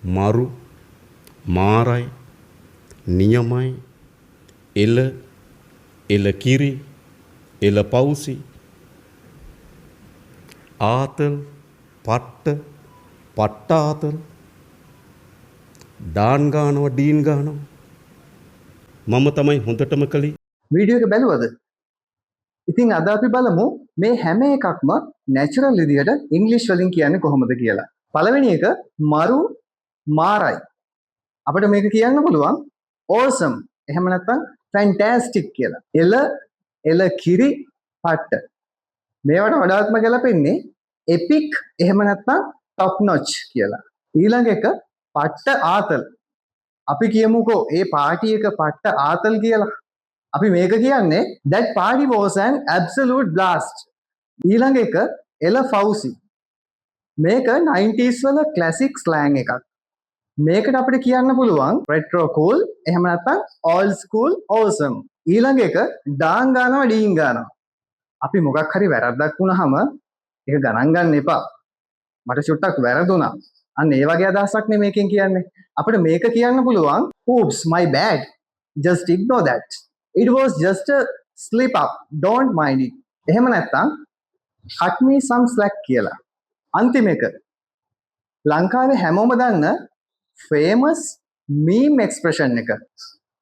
මරු, මාරයි, නියමයි, එල, එල කිරි, එල පවුසි, ආතල්, පට්ට, පට්ටාතල්, ඩාන් ගානවා, ඩීන් ගානවා. මම තමයි හොඳටම කළේ. වීඩියෝ එක බැලුවද? ඉතින් අද අපි බලමු මේ හැම එකක්ම නැචරල් විදියට ඉංග්‍රීසි වලින් කියන්නේ කොහොමද කියලා. පළවෙනි එක මරු මාරයි. අපිට මේක කියන්න පුළුවන් awesome. එහෙම නැත්නම් fantastic කියලා. එල එල කිරි පට්ට. මේවට වඩාත්ම ගැලපෙන්නේ epic එහෙම නැත්නම් top notch කියලා. ඊළඟ එක පට්ට ආතල්. අපි කියමුකෝ ඒ පාටි එක පට්ට ආතල් කියලා. අපි මේක කියන්නේ that party was an absolute blast. ඊළඟ එක එල ෆවුසි. මේක 90s වල classic slang එකක්. මේකට අපිට කියන්න පුළුවන් retro cool එහෙම නැත්නම් old school awesome. ඊළඟ එක ඩාන් ගන්නවා ඩීන් ගන්නවා. අපි මොකක් හරි වැරද්දක් වුණාම ඒක ගණන් ගන්න එපා. මට චුට්ටක් වැරදුනා. අන්න ඒ වගේ අදහසක් නේ මේකෙන් කියන්නේ. අපිට මේක කියන්න පුළුවන් oops my bad. Just ignore that. It was just a slip up. Don't mind it. එහෙම නැත්නම් cut me some slack කියලා. අන්තිම එක ලංකාවේ හැමෝම දන්න famous meme expression එක.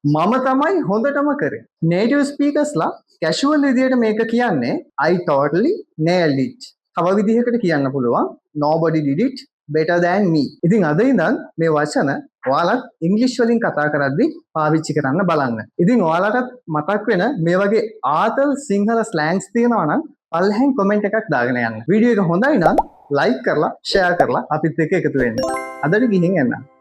මම තමයි හොඳටම කරේ. native speakers ලා casual විදියට මේක කියන්නේ I totally nailed it. තව විදිහකට කියන්න පුළුවන් nobody did it better than me. ඉතින් අද ඉඳන් මේ වචන ඔයාලත් ඉංග්‍රීසි වලින් කතා කරද්දී පාවිච්චි කරන්න බලන්න. ඉතින් ඔයාලටත් මතක් වෙන මේ වගේ ආතල් සිංහල ස්ලෑන්ග්ස් තියෙනවා නම් පල්ලෙහෙන් කමෙන්ට් එකක් දාගෙන යන්න. වීඩියෝ එක හොඳයි නම් ලයික් කරලා ෂෙයා කරලා අපිත් එක්ක එකතු වෙන්න. අදට ගිහින් එන්න.